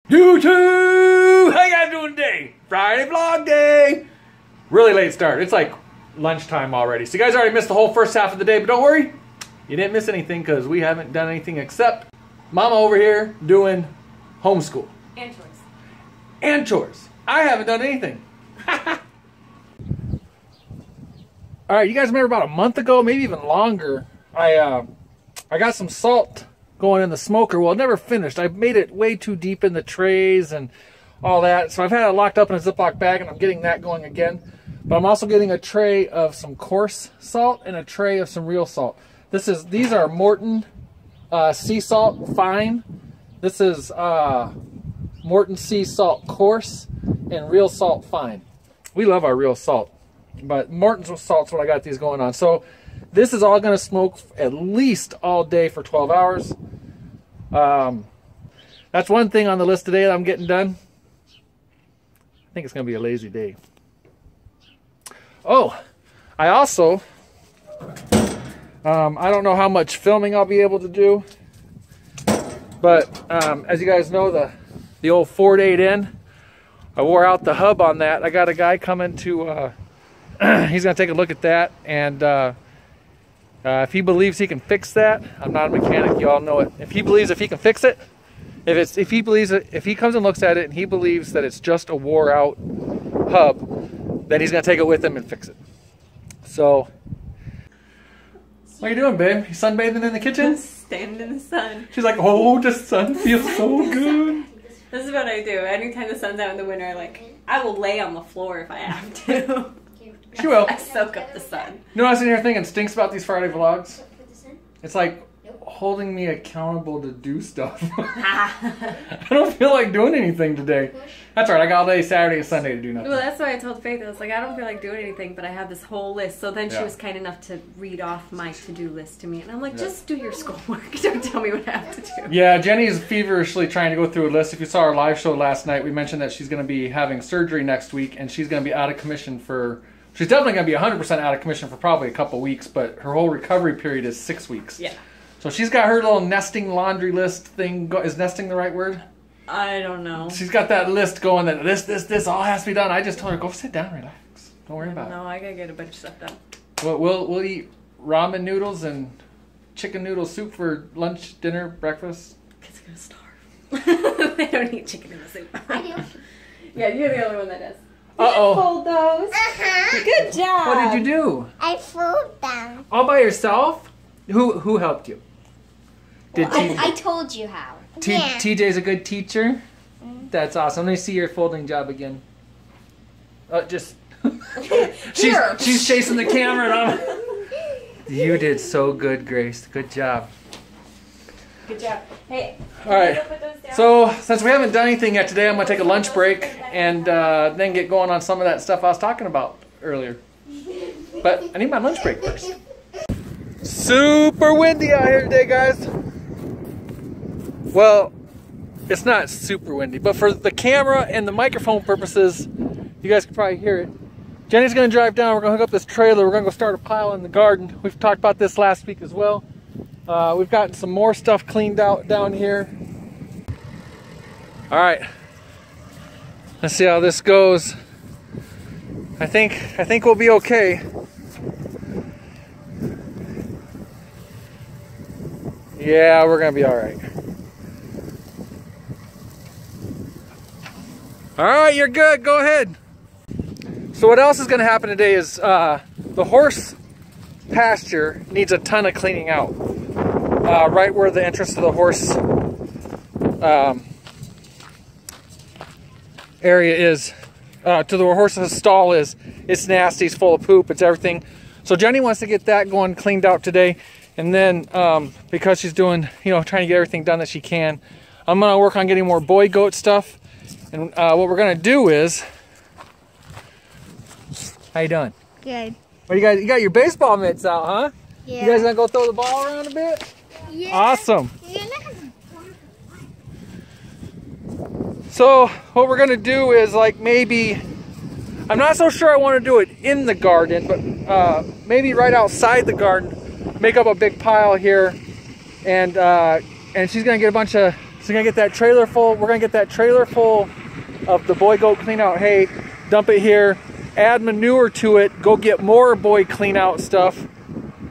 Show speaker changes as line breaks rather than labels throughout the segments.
YouTube! How you guys doing today? Friday vlog day! Really late start. It's like lunchtime already. So you guys already missed the whole first half of the day, but don't worry. You didn't miss anything because we haven't done anything except Mama over here doing homeschool.
And chores.
And chores. I haven't done anything. Alright, you guys remember about a month ago, maybe even longer, I got some salt going in the smoker. Well, it never finished. I made it way too deep in the trays and all that. So I've had it locked up in a Ziploc bag and I'm getting that going again. But I'm also getting a tray of some coarse salt and a tray of some real salt. These are Morton sea salt fine. This is Morton sea salt coarse and real salt fine. We love our real salt, but Morton's salt's what I got these going on. So this is all going to smoke at least all day for 12 hours. That's one thing on the list today that I'm getting done. I think it's going to be a lazy day. Oh, I also, I don't know how much filming I'll be able to do, but as you guys know, the old Ford 8N, I wore out the hub on that. I got a guy coming to, he's going to take a look at that, and if he believes he can fix that, I'm not a mechanic, you all know it. If he believes if he can fix it, if he comes and looks at it and he believes that it's just a wore out hub, then he's gonna take it with him and fix it. So, what are you doing, babe? You sunbathing in the kitchen?
Standing in the sun.
She's like, oh, the sun feels so good.
This is what I do. Anytime the sun's out in the winter, like, I will lay on the floor if I have to.
She will.
I soak up the sun.
You know what I was sitting here thinking stinks about these Friday vlogs? It's like holding me accountable to do stuff. I don't feel like doing anything today. That's right, I got all day Saturday and Sunday to do nothing.
Well, that's why I told Faith, I was like, I don't feel like doing anything, but I have this whole list. So then she was kind enough to read off my to-do list to me. And I'm like, just do your schoolwork. Don't tell me what I have to do.
Yeah, Jenny's feverishly trying to go through a list. If you saw our live show last night, we mentioned that she's going to be having surgery next week, and she's going to be out of commission for... She's definitely going to be 100% out of commission for probably a couple weeks, but her whole recovery period is 6 weeks.
Yeah.
So she's got her little nesting laundry list thing. Is nesting the right word?
I don't know.
She's got that list going that this all has to be done. I just told her, go sit down, relax. Don't worry about it.
No, I got to get a bunch of stuff done.
We'll eat ramen noodles and chicken noodle soup for lunch, dinner, breakfast.
Kids are going to starve. They don't eat chicken in the soup. I do. Yeah, you're the only one that does.
Uh-oh.
Fold those. Good job.
What did you do?
I fold them.
All by yourself? Who helped you?
I told you how.
TJ's a good teacher? That's awesome. Let me see your folding job again. Just... she's chasing the camera. And you did so good, Grace. Good job.
Good job. Hey,
all right. So, since we haven't done anything yet today, I'm going to take a lunch break and then get going on some of that stuff I was talking about earlier. But I need my lunch break first. Super windy out here today, guys. Well, it's not super windy, but for the camera and the microphone purposes, you guys can probably hear it. Jenny's going to drive down. We're going to hook up this trailer. We're going to go start a pile in the garden. We've talked about this last week as well. We've gotten some more stuff cleaned out down here. All right, let's see how this goes. I think we'll be okay. Yeah, we're gonna be all right. All right, you're good. Go ahead. So what else is gonna happen today is the horse pasture needs a ton of cleaning out. Right where the entrance to the horse area is, to the horse's stall is. It's nasty, it's full of poop, it's everything. So Jenny wants to get that going, cleaned out today. And then, because she's doing, trying to get everything done that she can, I'm going to work on getting more boy goat stuff. And what we're going to do is, how you doing?
Good.
What you got your baseball mitts out, huh?
Yeah.
You guys going to go throw the ball around a bit?
Yeah.
Awesome. So what we're gonna do is maybe, I'm not so sure I want to do it in the garden, but maybe right outside the garden, make up a big pile here, and she's gonna get a bunch of So we're gonna get that trailer full. We're gonna get that trailer full of the boy goat clean out hay, dump it here, add manure to it, go get more boy clean out stuff.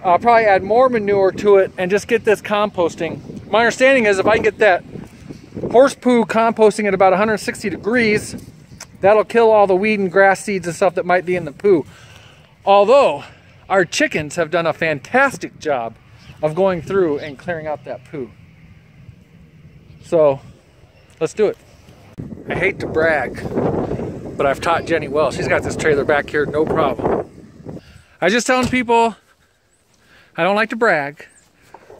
Probably add more manure to it and just get this composting. My understanding is if I can get that horse poo composting at about 160 degrees, that'll kill all the weed and grass seeds and stuff that might be in the poo. Although our chickens have done a fantastic job of going through and clearing out that poo. So let's do it. I hate to brag, but I've taught Jenny well. She's got this trailer back here, no problem. I just telling people, I don't like to brag,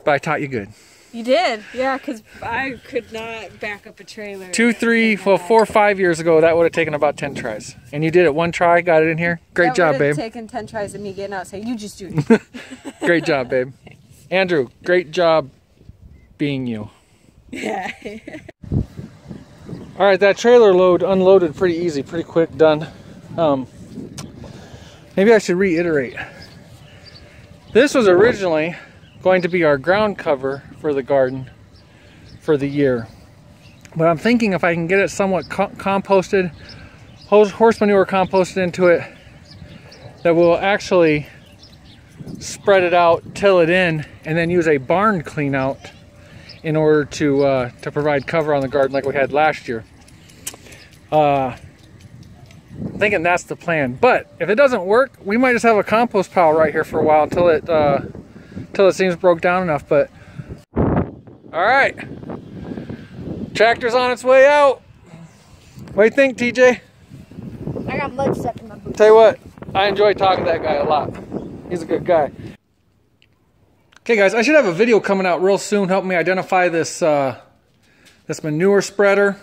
but I taught you good.
You did, yeah, because I could not back up a trailer.
4 or 5 years ago, that would have taken about 10 tries. And you did it one try, got it in here. Great job, babe.
That would have taken 10 tries of me getting out saying, you just do it.
Great job, babe. Andrew, great job being you.
Yeah.
All right, that trailer load unloaded pretty easy, pretty quick, done. Maybe I should reiterate. This was originally going to be our ground cover for the garden for the year. But I'm thinking if I can get it somewhat composted, horse manure composted into it, that we'll actually spread it out, till it in, and then use a barn clean out in order to provide cover on the garden like we had last year. I'm thinking that's the plan. But if it doesn't work, we might just have a compost pile right here for a while until it seems broke down enough. But all right, tractor's on its way out. What do you think, TJ?
I got mud stuck in my boots.
Tell you what, I enjoy talking to that guy a lot. He's a good guy. Okay guys, I should have a video coming out real soon helping me identify this this manure spreader.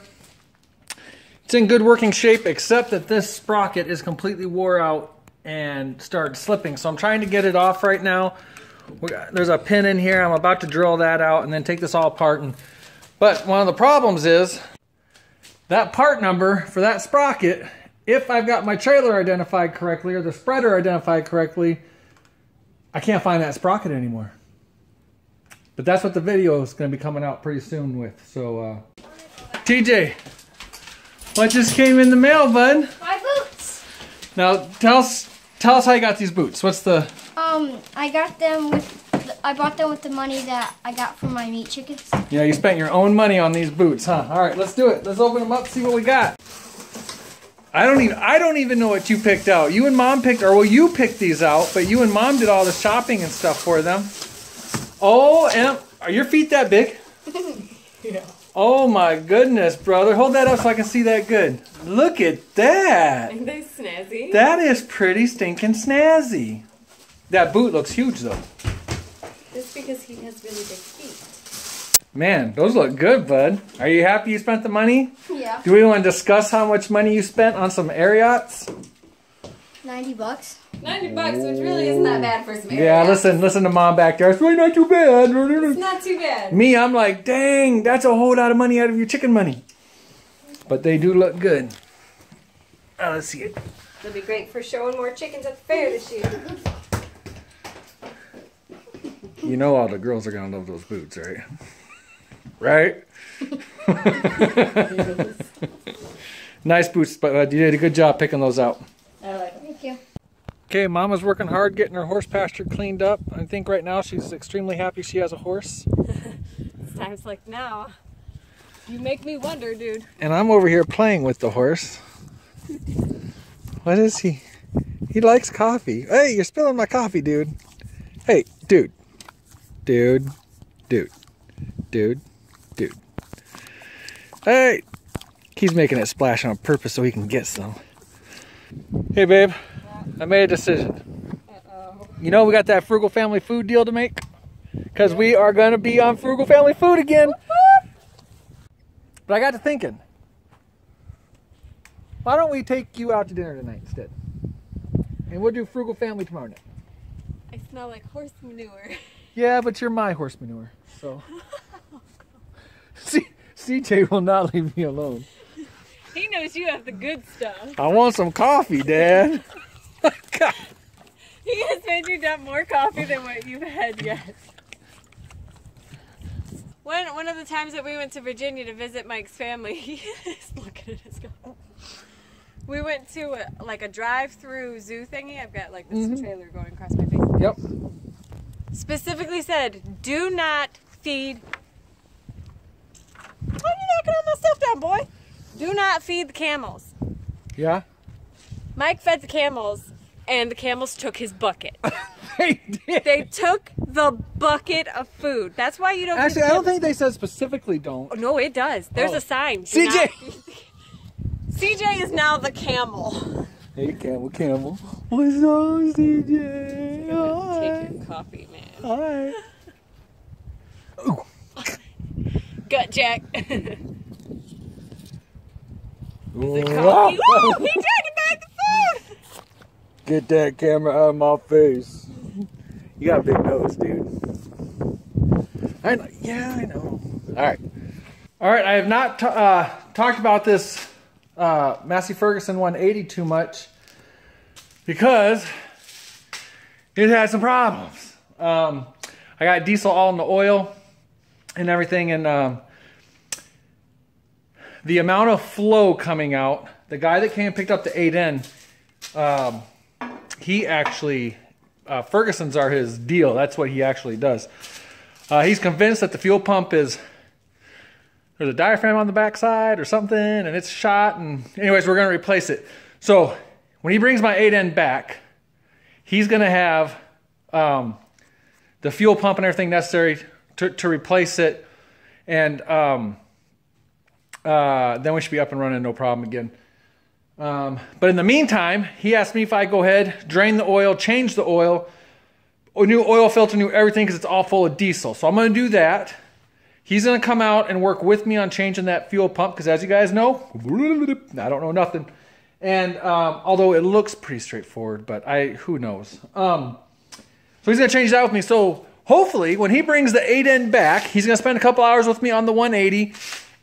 It's in good working shape, except that this sprocket is completely wore out and started slipping. So I'm trying to get it off right now. There's a pin in here. I'm about to drill that out and then take this all apart. But one of the problems is that part number for that sprocket, if I've got my trailer identified correctly or the spreader identified correctly, I can't find that sprocket anymore. But that's what the video is going to be coming out pretty soon with. So, TJ, what just came in the mail, bud?
My boots.
Now, tell us how you got these boots. What's the...
I got them with... I bought them with the money that I got from my meat chickens.
Yeah, you spent your own money on these boots, huh? All right, let's do it. Let's open them up, see what we got. I don't even know what you picked out. You and Mom picked, or well, you picked these out, but you and Mom did all the shopping and stuff for them. Oh, and are your feet that big?
Yeah.
Oh my goodness, brother. Hold that up so I can see that good. Look at that.
Aren't they snazzy?
That is pretty stinking snazzy. That boot looks huge though.
Just because he has really big feet.
Man, those look good, bud. Are you happy you spent the money?
Yeah.
Do we want to discuss how much money you spent on some air yachts?
$90.
$90, which really isn't that bad for some air
Yeah,
yachts.
listen to Mom back there. It's really not too bad.
It's not too bad.
Me, I'm like, dang, that's a whole lot of money out of your chicken money. But they do look good. Let's see it.
It'll be great for showing more chickens at the fair this year.
You know all the girls are going to love those boots, right? Right? Nice boots, but you did a good job picking those out.
I like them.
Thank you.
Okay, Mama's working hard getting her horse pasture cleaned up. I think right now she's extremely happy she has a horse.
It's times like now. You make me wonder, dude.
And I'm over here playing with the horse. What is he? He likes coffee. Hey, you're spilling my coffee, dude. Hey, dude. Dude. Dude. Dude. Dude. Hey! He's making it splash on purpose so he can get some. Hey, babe. I made a decision.
Uh-oh.
You know we got that Frugal Family Food deal to make? Because we are going to be on Frugal Family Food again. But I got to thinking. Why don't we take you out to dinner tonight instead? And we'll do Frugal Family tomorrow night.
I smell like horse manure.
Yeah, but you're my horse manure, so. CJ will not leave me alone.
He knows you have the good stuff.
I want some coffee, Dad. God.
He has made you dump more coffee than what you've had yet. One of the times that we went to Virginia to visit Mike's family, looking at his gun. We went to a drive-through zoo thingy. I've got like this trailer going across my face.
Yep.
Specifically said, do not feed. Why are you knocking all my stuff down, boy? Do not feed the camels.
Yeah.
Mike fed the camels, and the camels took his bucket.
They did.
They took the bucket of food. That's why you don't.
Actually, I don't think they said specifically don't.
Oh, no, it does. There's a sign.
CJ.
CJ is now the camel.
Hey, camel. What's up, CJ?
Take your coffee, man.
Hi. Ooh.
Gut check. Is it
Wow.
coffee? Woo! He dragged back the food.
Get that camera out of my face. You got a big nose, dude. I know. Yeah, I know. All right. I have not talked about this Massey Ferguson 180 too much because it had some problems. I got diesel all in the oil and everything, and the amount of flow coming out. The guy that came and picked up the 8N, he actually, Ferguson's are his deal. That's what he actually does. He's convinced that the fuel pump there's a diaphragm on the backside or something, and it's shot. And anyways, we're going to replace it. So when he brings my 8N back, he's going to have the fuel pump and everything necessary to replace it. And then we should be up and running, no problem again. But in the meantime, he asked me if I go ahead, drain the oil, change the oil, new oil filter, new everything, because it's all full of diesel. So I'm going to do that. He's going to come out and work with me on changing that fuel pump, because as you guys know, I don't know nothing. And although it looks pretty straightforward, but who knows. So he's going to change that with me. So hopefully when he brings the 8N back, he's going to spend a couple hours with me on the 180.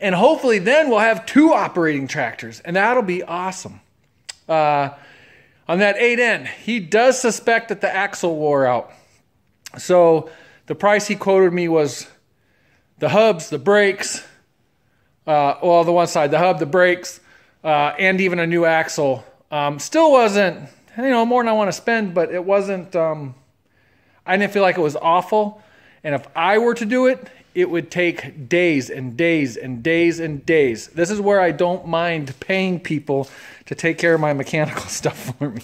And hopefully then we'll have 2 operating tractors, and that'll be awesome. On that 8N, he does suspect that the axle wore out. So the price he quoted me was the hubs, the brakes, well, the one side, the hub, the brakes, and even a new axle. Still wasn't, more than I want to spend, but it wasn't, I didn't feel like it was awful. And if I were to do it, it would take days and days and days and days. This is where I don't mind paying people to take care of my mechanical stuff for me.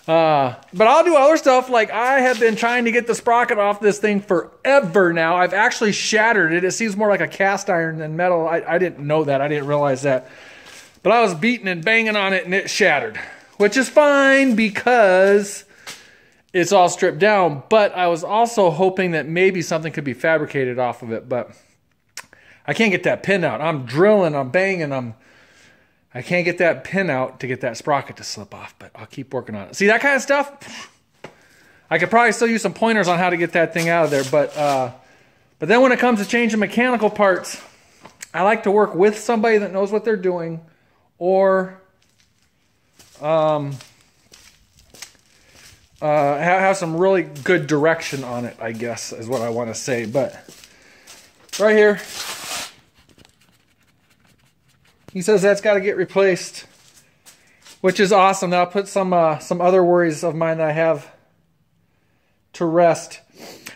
But I'll do other stuff. Like I have been trying to get the sprocket off this thing forever now. I've actually shattered it. It seems more like a cast iron than metal. I didn't know that. I didn't realize that. But I was beating and banging on it and it shattered. Which is fine because it's all stripped down, but I was also hoping that maybe something could be fabricated off of it, but I can't get that pin out. I'm drilling, I'm banging, I can't get that pin out to get that sprocket to slip off, but I'll keep working on it. See, that kind of stuff, I could probably still use some pointers on how to get that thing out of there, but then when it comes to changing mechanical parts, I like to work with somebody that knows what they're doing, or have some really good direction on it, I guess, is what I want to say. But right here, he says that's got to get replaced, which is awesome. That'll put some other worries of mine that I have to rest.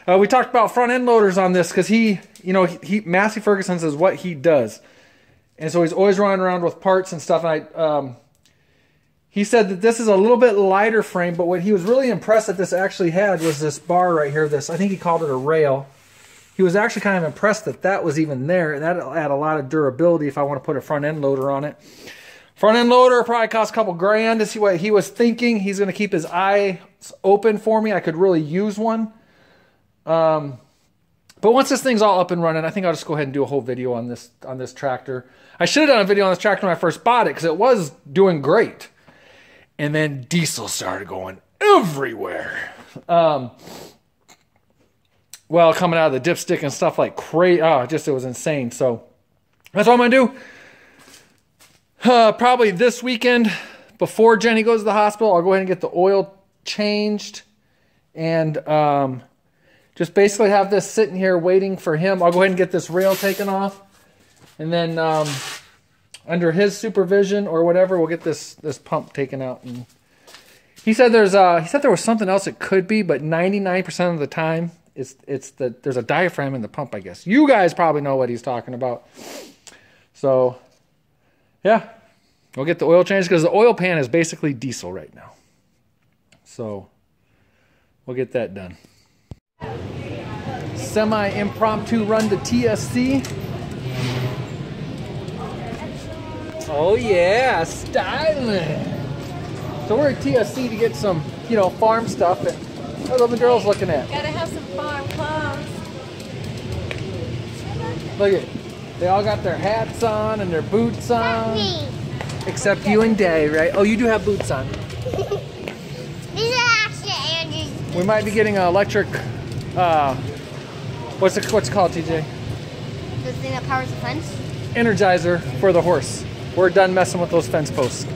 We talked about front end loaders on this because Massey Ferguson says what he does, and so he's always running around with parts and stuff. And he said that this is a little bit lighter frame, but what he was really impressed that this actually had was this bar right here. This, I think he called it a rail. He was actually kind of impressed that that was even there, and that'll add a lot of durability if I want to put a front end loader on it. Front end loader probably cost a couple grand to see what he was thinking. He's going to keep his eyes open for me. I could really use one. But once this thing's all up and running, I think I'll just go ahead and do a whole video on this tractor. I should have done a video on this tractor when I first bought it because it was doing great. And then diesel started going everywhere. Well, coming out of the dipstick and stuff like crazy. Oh, it was insane. So that's what I'm going to do. Probably this weekend before Jenny goes to the hospital, I'll go ahead and get the oil changed and just basically have this sitting here waiting for him. I'll go ahead and get this rail taken off. And then under his supervision or whatever, we'll get this pump taken out. And he said there was something else it could be, but 99% of the time there's a diaphragm in the pump, I guess. You guys probably know what he's talking about. So yeah, we'll get the oil changed because the oil pan is basically diesel right now. So we'll get that done. Semi-impromptu run to TSC. Oh yeah, styling. So we're at TSC to get some, you know, farm stuff. And what are the girls looking at?
Gotta have some farm clothes.
Look at it. They all got their hats on and their boots on. Except you and Dave, right? Oh, you do have boots on.
These are actually Andrew's.
We might be getting an electric, what's it called, TJ?
The thing that powers the fence?
Energizer for the horse. We're done messing with those fence posts.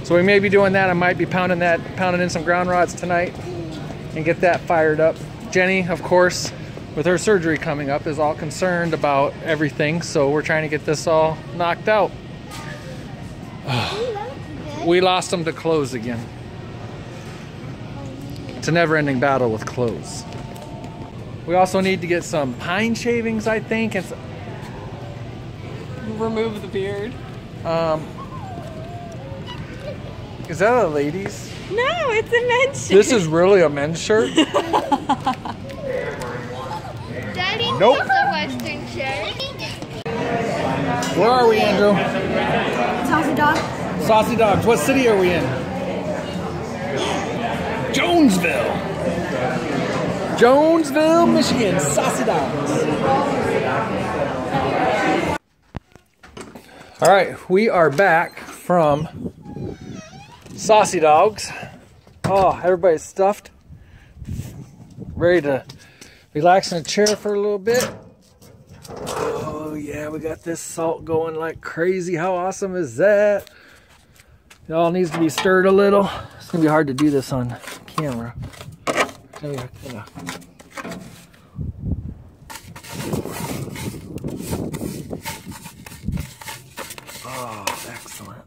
So we may be doing that. I might be pounding in some ground rods tonight and get that fired up. Jenny, of course, with her surgery coming up, is all concerned about everything. So we're trying to get this all knocked out. We lost them to clothes again. It's a never-ending battle with clothes. We also need to get some pine shavings, I think. And
Remove the beard.
Is that a ladies?
No, it's a men's shirt.
This is really a men's shirt?
Daddy
Nope.
needs a Western shirt.
Where are we, Andrew?
Saucy dog.
Saucy Dogs. What city are we in? Jonesville. Jonesville, Michigan. Saucy Dogs. All right, we are back from Saucy Dogs. Oh, everybody's stuffed. Ready to relax in a chair for a little bit. Oh yeah, we got this salt going like crazy. How awesome is that? It all needs to be stirred a little. It's gonna be hard to do this on camera. Oh, excellent.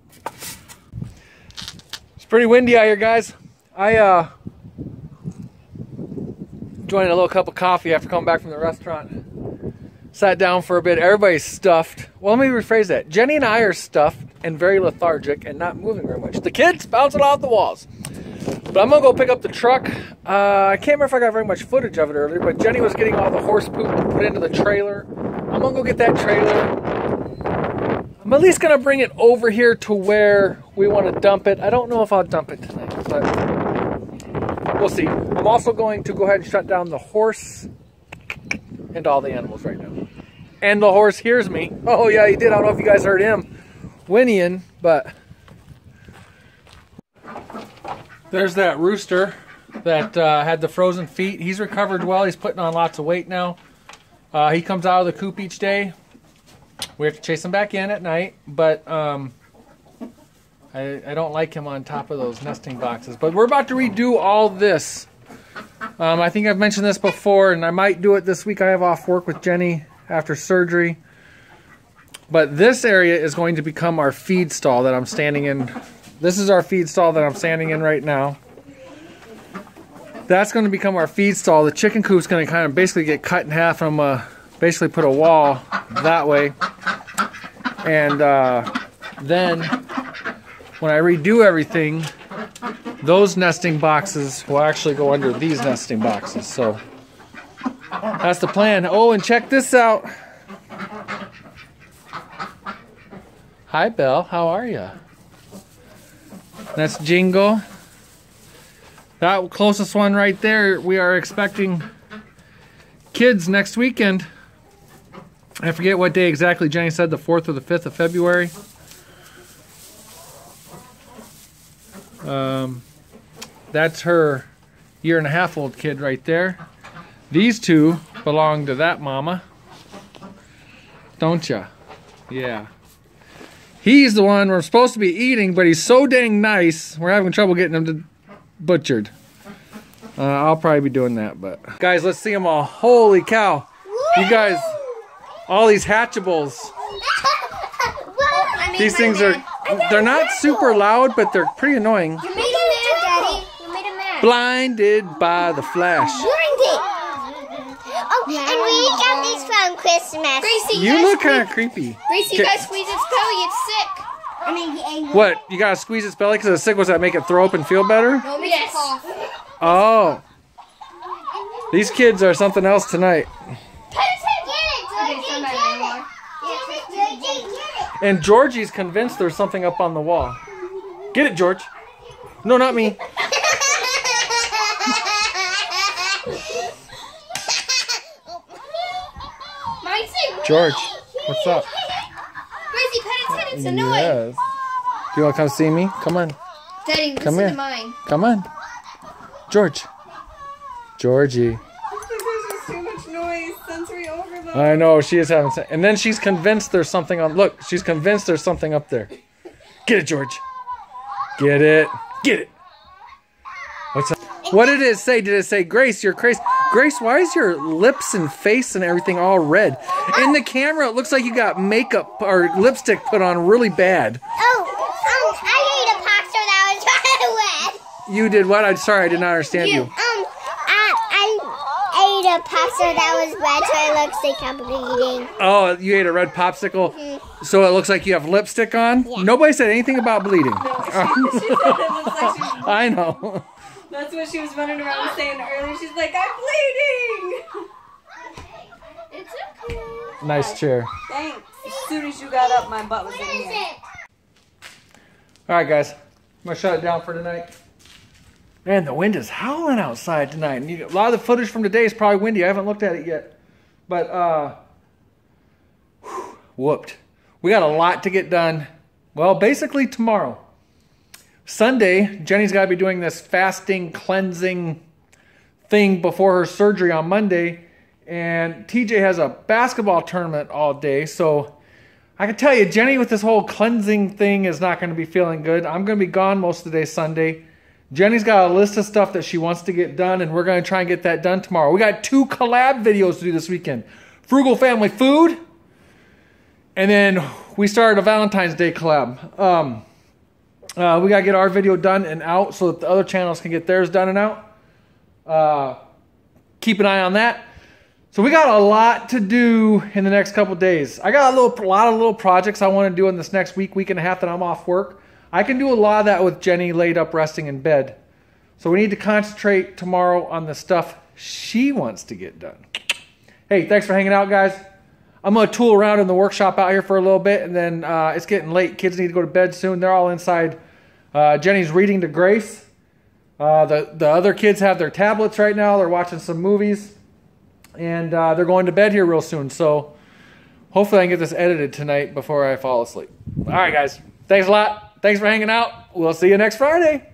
It's pretty windy out here, guys. I joined a little cup of coffee after coming back from the restaurant. Sat down for a bit. Everybody's stuffed. Well, let me rephrase that. Jenny and I are stuffed and very lethargic and not moving very much. The kids bouncing off the walls. But I'm going to go pick up the truck. I can't remember if I got very much footage of it earlier, but Jenny was getting all the horse poop to put into the trailer. I'm going to go get that trailer. I'm at least going to bring it over here to where we want to dump it. I don't know if I'll dump it tonight, but we'll see. I'm also going to go ahead and shut down the horse and all the animals right now. And the horse hears me. Oh yeah, he did. I don't know if you guys heard him whinnying, but there's that rooster that had the frozen feet. He's recovered well. He's putting on lots of weight now. He comes out of the coop each day. We have to chase him back in at night, but I don't like him on top of those nesting boxes. But we're about to redo all this. I think I've mentioned this before, and I might do it this week. I have off work with Jenny after surgery. But this area is going to become our feed stall that I'm standing in. This is our feed stall that I'm standing in right now. That's going to become our feed stall. The chicken coop's going to kind of basically get cut in half. I'm basically put a wall that way. And then when I redo everything, those nesting boxes will actually go under these nesting boxes. So that's the plan. Oh, and check this out. Hi, Belle. How are you? That's Jingle. That closest one right there, we are expecting kids next weekend. I forget what day exactly Jenny said, the 4th or the 5th of February. That's her 1.5-year-old kid right there. These two belong to that mama. Don't ya? Yeah. He's the one we're supposed to be eating, but he's so dang nice, we're having trouble getting him butchered. I'll probably be doing that, but guys, let's see them all. Holy cow! You guys, all these hatchables. These things they're not super loud, but they're pretty annoying.
You made him mad, Daddy. You made him mad.
Blinded by the flash.
Blinded. Oh, and we got these from Christmas.
Gracie,
You look kind of creepy.
Gracie, you gotta squeeze its belly. It's sick.
I mean,
What? You gotta squeeze its belly because it's sick? Was that make it throw up and feel better?
No, it makes it cough.
Oh. These kids are something else tonight. And Georgie's convinced there's something up on the wall. Get it, George. No, not me. George, what's up?
Gracie, pet its head. It's annoying.
Yes. Do you want to come see me? Come on.
Daddy,
Come
listen
here.
to mine.
Come on. George. Georgie.
There's too much noise, sensory overload.
I know, she is having... And then she's convinced there's something on... Look, she's convinced there's something up there. Get it, George. Get it. Get it. What's up? What did it say? Did it say, Grace, you're crazy? Grace, why is your lips and face and everything all red? In the camera, it looks like you got makeup or lipstick put on really bad.
Oh, I ate a pasta that was kind of wet.
You did what? I'm sorry, I did not understand you.
I ate a pasta that was red, so it looks like I'm bleeding.
Oh, you ate a red popsicle, so it looks like you have lipstick on? Yeah. Nobody said anything about bleeding.
She said it looks like she's...
I know.
That's what she was running around saying earlier. She's like, I'm bleeding!
It's okay.
Nice chair.
Thanks. As soon as you got up, my butt was in here.
All right, guys. I'm going to shut it down for tonight. Man, the wind is howling outside tonight. And a lot of the footage from today is probably windy. I haven't looked at it yet. But, whooped. We got a lot to get done. Well, basically tomorrow. Sunday, Jenny's got to be doing this fasting, cleansing thing before her surgery on Monday. And TJ has a basketball tournament all day. So I can tell you, Jenny with this whole cleansing thing is not going to be feeling good. I'm going to be gone most of the day Sunday. Jenny's got a list of stuff that she wants to get done, and we're going to try and get that done tomorrow. We got 2 collab videos to do this weekend. Frugal Family Food, and then we started a Valentine's Day collab. We got to get our video done and out so that the other channels can get theirs done and out. Keep an eye on that. So we got a lot to do in the next couple days. I got a lot of little projects I want to do in this next week and a half that I'm off work. I can do a lot of that with Jenny laid up resting in bed. So we need to concentrate tomorrow on the stuff she wants to get done. Hey, thanks for hanging out, guys. I'm going to tool around in the workshop out here for a little bit, and then it's getting late. Kids need to go to bed soon. They're all inside. Jenny's reading to Grace. The other kids have their tablets right now. They're watching some movies, and they're going to bed here real soon. So hopefully I can get this edited tonight before I fall asleep. All right, guys. Thanks a lot. Thanks for hanging out. We'll see you next Friday.